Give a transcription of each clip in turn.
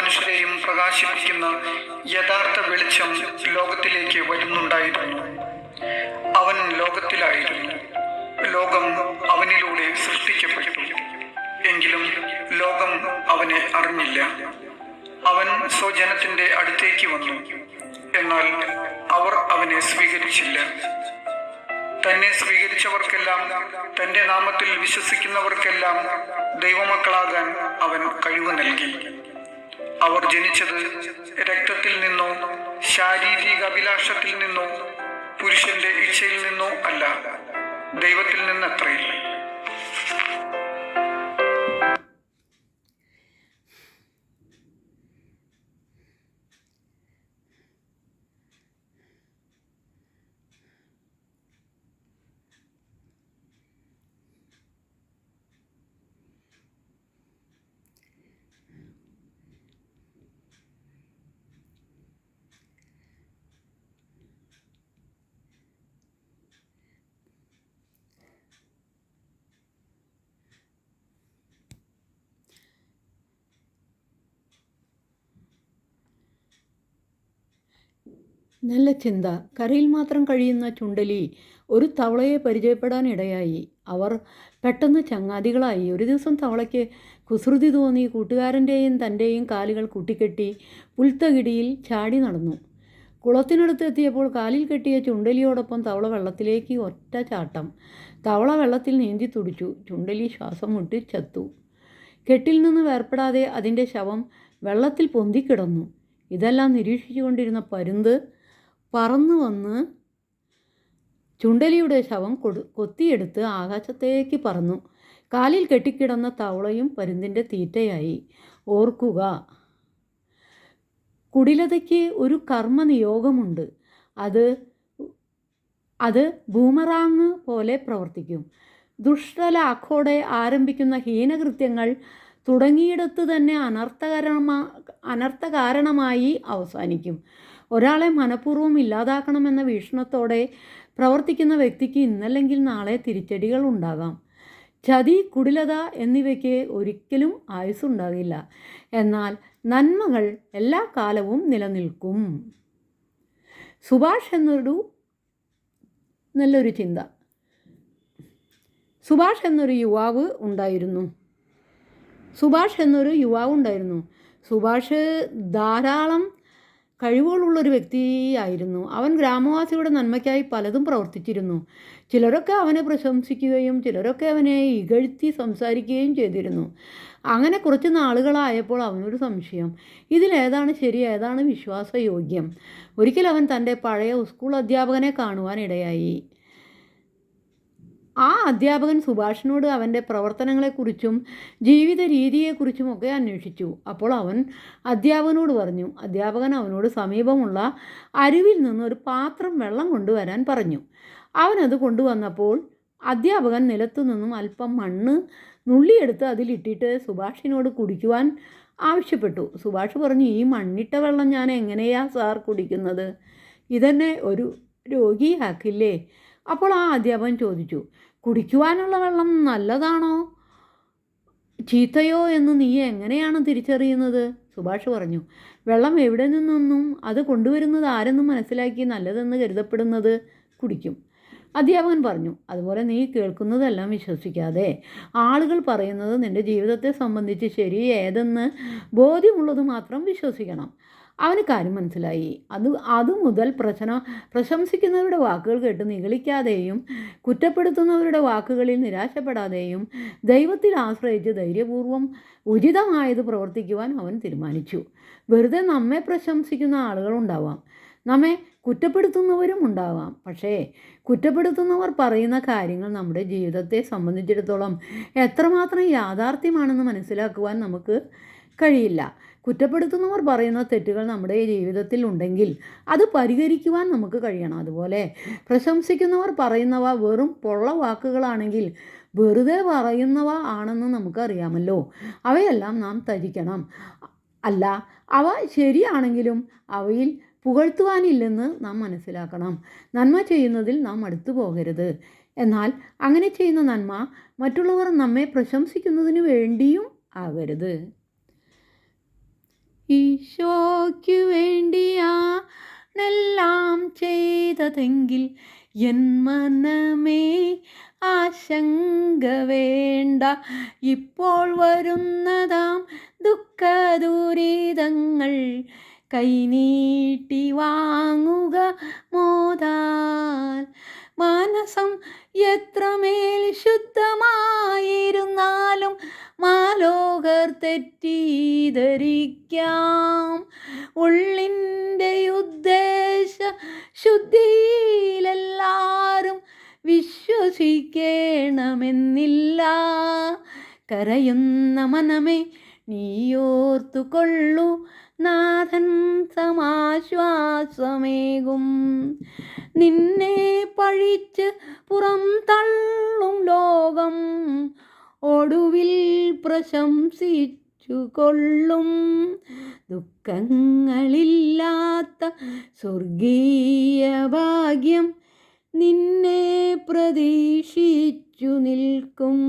മനുഷ്യരെയും പ്രകാശിപ്പിക്കുന്ന യഥാർത്ഥ വെളിച്ചം ലോകത്തിലേക്ക് വരുന്നുണ്ടായിരുന്നു. അവൻ ലോകത്തിലായിരുന്നു. ലോകം അവനിലൂടെ സൃഷ്ടിക്കപ്പെട്ടു. എങ്കിലും ലോകം അവനെ അറിഞ്ഞില്ല. അവൻ സ്വജനത്തിന്റെ അടുത്തേക്ക് വന്നു, എന്നാൽ അവർ അവനെ സ്വീകരിച്ചില്ല. തന്നെ സ്വീകരിച്ചവർക്കെല്ലാം, തന്റെ നാമത്തിൽ വിശ്വസിക്കുന്നവർക്കെല്ലാം ദൈവമക്കളാകാൻ അവൻ കഴിവ് നൽകി. അവർ ജനിച്ചത് രക്തത്തിൽ നിന്നോ ശാരീരിക അഭിലാഷത്തിൽ നിന്നോ പുരുഷന്റെ ഇച്ഛയിൽ നിന്നോ അല്ല, ദൈവത്തിൽ നിന്നത്രേ. നല്ല ചിന്ത. കരയിൽ മാത്രം കഴിയുന്ന ചുണ്ടലി ഒരു തവളയെ പരിചയപ്പെടാനിടയായി. അവർ പെട്ടെന്ന് ചങ്ങാതികളായി. ഒരു ദിവസം തവളയ്ക്ക് കുസൃതി തോന്നി. കൂട്ടുകാരൻ്റെയും തൻ്റെയും കാലുകൾ കൂട്ടിക്കെട്ടി പുൽത്തകിടിയിൽ ചാടി നടന്നു. കുളത്തിനടുത്തെത്തിയപ്പോൾ കാലിൽ കെട്ടിയ ചുണ്ടലിയോടൊപ്പം തവള വെള്ളത്തിലേക്ക് ഒറ്റ ചാട്ടം. തവള വെള്ളത്തിൽ നീന്തി തുടിച്ചു. ചുണ്ടലി ശ്വാസം മുട്ടി ചത്തു. കെട്ടിൽ നിന്ന് വേർപ്പെടാതെ അതിൻ്റെ ശവം വെള്ളത്തിൽ പൊന്തിക്കിടന്നു. ഇതെല്ലാം നിരീക്ഷിച്ചു കൊണ്ടിരുന്ന പരുന്ത് പറന്നു വന്ന് ചുണ്ടലിയുടെ ശവം കൊത്തിയെടുത്ത് ആകാശത്തേക്ക് പറന്നു. കാലിൽ കെട്ടിക്കിടന്ന തവളയും പരുന്തിൻ്റെ തീറ്റയായി. ഓർക്കുക, കുടിലതയ്ക്ക് ഒരു കർമ്മനിയോഗമുണ്ട്. അത് ബൂമറാങ് പോലെ പ്രവർത്തിക്കും. ദുഷ്ടലാഖോടെ ആരംഭിക്കുന്ന ഹീനകൃത്യങ്ങൾ തുടങ്ങിയിടത്ത് തന്നെ അനർത്ഥകാരണമായി അവസാനിക്കും. ഒരാളെ മനഃപൂർവ്വം ഇല്ലാതാക്കണമെന്ന വീക്ഷണത്തോടെ പ്രവർത്തിക്കുന്ന വ്യക്തിക്ക് ഇന്നല്ലെങ്കിൽ നാളെ തിരിച്ചടികൾ ഉണ്ടാകാം. ചതി, കുടിലത എന്നിവയ്ക്ക് ഒരിക്കലും ആയുസ്സുണ്ടാകില്ല. എന്നാൽ നന്മകൾ എല്ലാ കാലവും നിലനിൽക്കും. സുഭാഷ് എന്നൊരു നല്ലൊരു ചിന്ത. സുഭാഷ് എന്നൊരു യുവാവ് ഉണ്ടായിരുന്നു. സുഭാഷ് ധാരാളം കഴിവുകളുള്ളൊരു വ്യക്തിയായിരുന്നു. അവൻ ഗ്രാമവാസികളുടെ നന്മയ്ക്കായി പലതും പ്രവർത്തിച്ചിരുന്നു. ചിലരൊക്കെ അവനെ പ്രശംസിക്കുകയും ചിലരൊക്കെ അവനെ ഇകഴ്ത്തി സംസാരിക്കുകയും ചെയ്തിരുന്നു. അങ്ങനെ കുറച്ച് നാളുകളായപ്പോൾ അവനൊരു സംശയം. ഇതിലേതാണ് ശരി, ഏതാണ് വിശ്വാസയോഗ്യം? ഒരിക്കൽ അവൻ തൻ്റെ പഴയ സ്കൂൾ അധ്യാപകനെ കാണുവാനിടയായി. ആ അധ്യാപകൻ സുഭാഷിനോട് അവൻ്റെ പ്രവർത്തനങ്ങളെക്കുറിച്ചും ജീവിത രീതിയെക്കുറിച്ചുമൊക്കെ അന്വേഷിച്ചു. അപ്പോൾ അവൻ അധ്യാപകനോട് പറഞ്ഞു. അധ്യാപകൻ അവനോട് സമീപമുള്ള അരുവിൽ നിന്ന് ഒരു പാത്രം വെള്ളം കൊണ്ടുവരാൻ പറഞ്ഞു. അവനത് കൊണ്ടുവന്നപ്പോൾ അധ്യാപകൻ നിലത്തു നിന്നും അല്പം മണ്ണ് നുള്ളിയെടുത്ത് അതിലിട്ടിട്ട് സുഭാഷിനോട് കുടിക്കുവാൻ ആവശ്യപ്പെട്ടു. സുഭാഷ് പറഞ്ഞു, ഈ മണ്ണിട്ട വെള്ളം ഞാൻ എങ്ങനെയാ സാർ കുടിക്കുന്നത്? ഇതെന്നെ ഒരു രോഗിയാക്കില്ലേ? അപ്പോൾ ആ അധ്യാപകൻ ചോദിച്ചു, കുടിക്കുവാനുള്ള വെള്ളം നല്ലതാണോ ചീത്തയോ എന്ന് നീ എങ്ങനെയാണ് തിരിച്ചറിയുന്നത്? സുഭാഷ് പറഞ്ഞു, വെള്ളം എവിടെ നിന്നൊന്നും അത് കൊണ്ടുവരുന്നത് ആരെന്നും മനസ്സിലാക്കി നല്ലതെന്ന് കരുതപ്പെടുന്നത് കുടിക്കും. അധ്യാപകൻ പറഞ്ഞു, അതുപോലെ നീ കേൾക്കുന്നതെല്ലാം വിശ്വസിക്കാതെ ആളുകൾ പറയുന്നത് നിൻ്റെ ജീവിതത്തെ സംബന്ധിച്ച് ശരി ഏതെന്ന് ബോധ്യമുള്ളത് മാത്രം വിശ്വസിക്കണം. അവന് കാര്യം മനസ്സിലായി. അതുമുതൽ പ്രശംസിക്കുന്നവരുടെ വാക്കുകൾ കേട്ട് നിഗളിക്കാതെയും കുറ്റപ്പെടുത്തുന്നവരുടെ വാക്കുകളിൽ നിരാശപ്പെടാതെയും ദൈവത്തിൽ ആശ്രയിച്ച് ധൈര്യപൂർവ്വം ഉചിതമായത് പ്രവർത്തിക്കുവാൻ അവൻ തീരുമാനിച്ചു. വെറുതെ നമ്മെ പ്രശംസിക്കുന്ന ആളുകളുണ്ടാവാം, നമ്മെ കുറ്റപ്പെടുത്തുന്നവരും ഉണ്ടാവാം. പക്ഷേ കുറ്റപ്പെടുത്തുന്നവർ പറയുന്ന കാര്യങ്ങൾ നമ്മുടെ ജീവിതത്തെ സംബന്ധിച്ചിടത്തോളം എത്രമാത്രം യാഥാർത്ഥ്യമാണെന്ന് മനസ്സിലാക്കുവാൻ നമുക്ക് കഴിയില്ല. കുറ്റപ്പെടുത്തുന്നവർ പറയുന്ന തെറ്റുകൾ നമ്മുടെ ജീവിതത്തിൽ ഉണ്ടെങ്കിൽ അത് പരിഹരിക്കുവാൻ നമുക്ക് കഴിയണം. അതുപോലെ പ്രശംസിക്കുന്നവർ പറയുന്നവ വെറും പൊള്ള വാക്കുകളാണെങ്കിൽ വെറുതെ പറയുന്നവ ആണെന്ന് നമുക്കറിയാമല്ലോ. അവയെല്ലാം നാം ത്യജിക്കണം. അല്ല, അവ ശരിയാണെങ്കിലും അവയിൽ പുകഴ്ത്തുവാനില്ലെന്ന് നാം മനസ്സിലാക്കണം. നന്മ ചെയ്യുന്നതിൽ നാം അടുത്തു പോകരുത്. എന്നാൽ അങ്ങനെ ചെയ്യുന്ന നന്മ മറ്റുള്ളവർ നമ്മെ പ്രശംസിക്കുന്നതിന് വേണ്ടിയും ആകരുത്. ഈശോയ്ക്കു വേണ്ടിയാണെല്ലാം ചെയ്തതെങ്കിൽ എൻ മനമേ ആശങ്ക വേണ്ട. ഇപ്പോൾ വരുന്നതാം ദുഃഖദുരിതങ്ങൾ കൈനീട്ടി വാങ്ങുക മോദാൽ. മാനസം എത്രമേൽ ശുദ്ധമായിരുന്നാലും മാലോകർ തെറ്റിദ്ധരിക്കാം. ഉള്ളിൻ്റെ ഉദ്ദേശ ശുദ്ധിയിലെല്ലാരും വിശ്വസിക്കണമെന്നില്ല. കരയുന്ന മനമേ നീയോർത്തുകൊള്ളു, നാഥൻ സമാശ്വാസമേകും. നിന്നെ പഴിച്ച് പുറം തള്ളും ലോകം ഒടുവിൽ പ്രശംസിച്ചു കൊള്ളും. ദുഃഖങ്ങളില്ലാത്ത സ്വർഗീയ ഭാഗ്യം നിന്നെ പ്രതീക്ഷിച്ചു നിൽക്കും.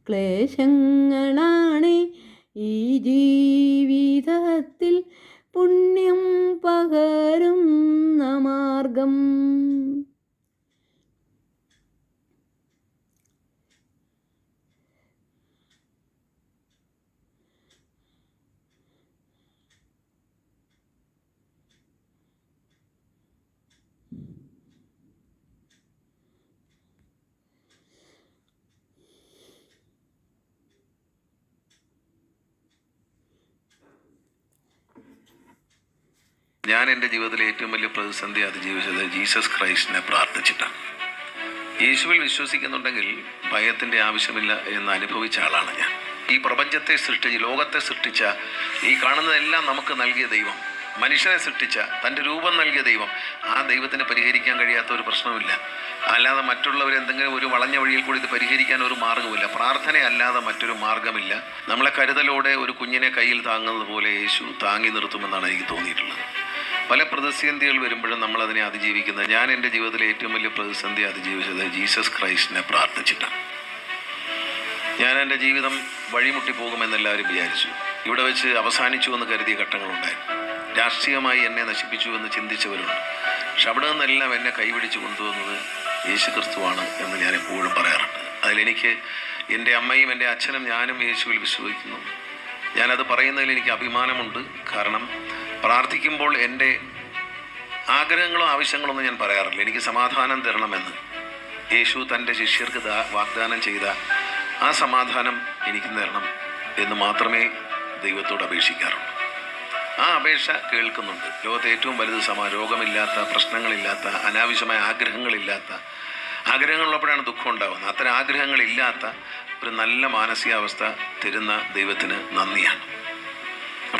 ക്ലേശങ്ങളാണ് ഈ ജീവിതത്തിൽ പുണ്യം പകരുന്ന മാർഗം. ഞാൻ എൻ്റെ ജീവിതത്തിലെ ഏറ്റവും വലിയ പ്രതിസന്ധി അതിജീവിച്ചത് ജീസസ് ക്രൈസ്റ്റിനെ പ്രാർത്ഥിച്ചിട്ടാണ്. യേശുവിൽ വിശ്വസിക്കുന്നുണ്ടെങ്കിൽ ഭയത്തിൻ്റെ ആവശ്യമില്ല എന്ന് അനുഭവിച്ച ആളാണ് ഞാൻ. ഈ പ്രപഞ്ചത്തെ സൃഷ്ടിച്ച് ലോകത്തെ സൃഷ്ടിച്ച ഈ കാണുന്നതെല്ലാം നമുക്ക് നൽകിയ ദൈവം, മനുഷ്യനെ സൃഷ്ടിച്ച തൻ്റെ രൂപം നൽകിയ ദൈവം, ആ ദൈവത്തിന് പരിഹരിക്കാൻ കഴിയാത്ത ഒരു പ്രശ്നമില്ല. അല്ലാതെ മറ്റുള്ളവരെന്തെങ്കിലും ഒരു വളഞ്ഞ വഴിയിൽ കൂടി ഇത് പരിഹരിക്കാൻ ഒരു മാർഗ്ഗമില്ല. പ്രാർത്ഥനയല്ലാതെ മറ്റൊരു മാർഗ്ഗമില്ല. നമ്മളെ കരുതലോടെ ഒരു കുഞ്ഞിനെ കയ്യിൽ താങ്ങുന്നത് പോലെ യേശു താങ്ങി നിർത്തുമെന്നാണ് എനിക്ക് തോന്നിയിട്ടുള്ളത്. പല പ്രതിസന്ധികൾ വരുമ്പോഴും നമ്മളതിനെ അതിജീവിക്കുന്നത്. ഞാൻ എൻ്റെ ജീവിതത്തിലെ ഏറ്റവും വലിയ പ്രതിസന്ധി അതിജീവിച്ചത് ജീസസ് ക്രൈസ്റ്റിനെ പ്രാർത്ഥിച്ചിട്ടാണ്. ഞാൻ എൻ്റെ ജീവിതം വഴിമുട്ടിപ്പോകുമെന്നെല്ലാവരും വിചാരിച്ചു. ഇവിടെ വെച്ച് അവസാനിച്ചു എന്ന് കരുതിയ ഘട്ടങ്ങളുണ്ടായിരുന്നു. രാഷ്ട്രീയമായി എന്നെ നശിപ്പിച്ചു എന്ന് ചിന്തിച്ചവരുണ്ട്. പക്ഷെ അവിടെ നിന്നെല്ലാം എന്നെ കൈപിടിച്ച് കൊണ്ടുവന്നത് യേശു ക്രിസ്തുവാണ് എന്ന് ഞാൻ എപ്പോഴും പറയാറുണ്ട്. അതിലെനിക്ക് എൻ്റെ അമ്മയും എൻ്റെ അച്ഛനും ഞാനും യേശുവിൽ വിശ്വസിക്കുന്നു. ഞാനത് പറയുന്നതിൽ എനിക്ക് അഭിമാനമുണ്ട്. കാരണം പ്രാർത്ഥിക്കുമ്പോൾ എൻ്റെ ആഗ്രഹങ്ങളോ ആവശ്യങ്ങളൊന്നും ഞാൻ പറയാറില്ല. എനിക്ക് സമാധാനം തരണമെന്ന് യേശു തൻ്റെ ശിഷ്യർക്ക് വാഗ്ദാനം ചെയ്ത ആ സമാധാനം എനിക്ക് തരണം എന്ന് മാത്രമേ ദൈവത്തോട് അപേക്ഷിക്കാറുള്ളൂ. ആ അപേക്ഷ കേൾക്കുന്നുണ്ട്. ലോകത്തെ ഏറ്റവും വലുത് രോഗമില്ലാത്ത, പ്രശ്നങ്ങളില്ലാത്ത, അനാവശ്യമായ ആഗ്രഹങ്ങളുള്ളപ്പോഴാണ് ദുഃഖം ഉണ്ടാകുന്നത്. അത്തരം ആഗ്രഹങ്ങളില്ലാത്ത ഒരു നല്ല മാനസികാവസ്ഥ തരുന്ന ദൈവത്തിന് നന്ദിയാണ്.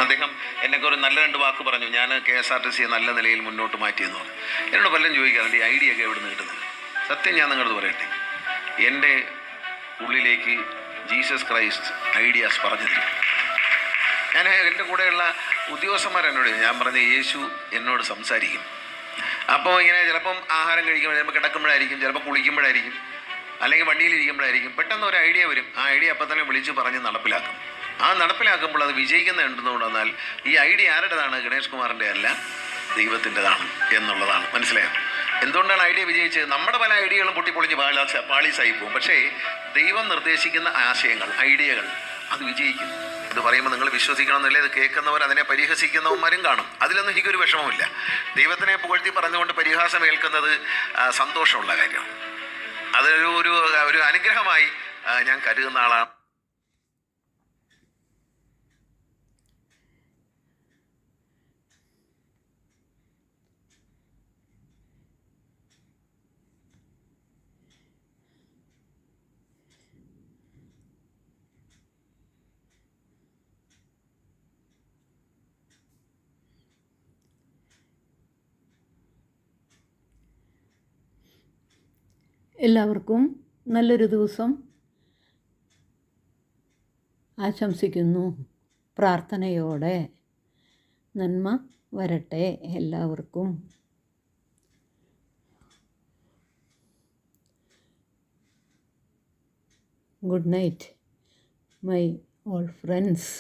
അദ്ദേഹം എന്നൊക്കെ ഒരു നല്ല 2 വാക്ക് പറഞ്ഞു. ഞാൻ KSRTC നല്ല നിലയിൽ മുന്നോട്ട് മാറ്റിയെന്ന് പറഞ്ഞു. എന്നോട് പലരും ചോദിക്കാറുണ്ട്, ഈ ഐഡിയ ഒക്കെ എവിടെ നിന്ന് കിട്ടുന്നത്? സത്യം ഞാൻ നിങ്ങളത് പറയട്ടെ, എൻ്റെ ഉള്ളിലേക്ക് ജീസസ് ക്രൈസ്റ്റ് ഐഡിയാസ് പറഞ്ഞു തരും. ഞാൻ എൻ്റെ കൂടെയുള്ള ഉദ്യോഗസ്ഥന്മാരെന്നോട് ഞാൻ പറഞ്ഞ യേശു എന്നോട് സംസാരിക്കും. അപ്പോൾ ഇങ്ങനെ ചിലപ്പം ആഹാരം കഴിക്കുമ്പോൾ, ചിലപ്പോൾ കിടക്കുമ്പോഴായിരിക്കും, ചിലപ്പോൾ കുളിക്കുമ്പോഴായിരിക്കും, അല്ലെങ്കിൽ വണ്ടിയിലിരിക്കുമ്പോഴായിരിക്കും പെട്ടെന്ന് ഒരു ഐഡിയ വരും. ആ ഐഡിയ അപ്പം തന്നെ വിളിച്ച് പറഞ്ഞ് നടപ്പിലാക്കും. ആ നടപ്പിലാക്കുമ്പോൾ അത് വിജയിക്കുന്ന എന്തെന്നുകൊണ്ട് വന്നാൽ ഈ ഐഡിയ ആരുടേതാണ്? ഗണേഷ് കുമാറിൻ്റെ അല്ല, ദൈവത്തിൻ്റെതാണ് എന്നുള്ളതാണ്. മനസ്സിലായോ? എന്തുകൊണ്ടാണ് ഐഡിയ വിജയിച്ചത്? നമ്മുടെ പല ഐഡിയകളും പൊട്ടിപ്പൊളിഞ്ഞ് പാളീസായി പോകും. പക്ഷേ ദൈവം നിർദ്ദേശിക്കുന്ന ആശയങ്ങൾ, ഐഡിയകൾ അത് വിജയിക്കും. ഇത് പറയുമ്പോൾ നിങ്ങൾ വിശ്വസിക്കണമെന്നില്ല. ഇത് കേൾക്കുന്നവർ, അതിനെ പരിഹസിക്കുന്നവന്മാരും കാണും. അതിലൊന്നും എനിക്കൊരു വിഷമമില്ല. ദൈവത്തിനെ പുകഴ്ത്തി പറഞ്ഞുകൊണ്ട് പരിഹാസം ഏൽക്കുന്നത് സന്തോഷമുള്ള കാര്യമാണ്. അതൊരു ഒരു അനുഗ്രഹമായി ഞാൻ കരുതുന്ന ആളാണ്. എല്ലാവർക്കും നല്ലൊരു ദിവസം ആശംസിക്കുന്നു. പ്രാർത്ഥനയോടെ നന്മ വരട്ടെ എല്ലാവർക്കും. Good night my all friends.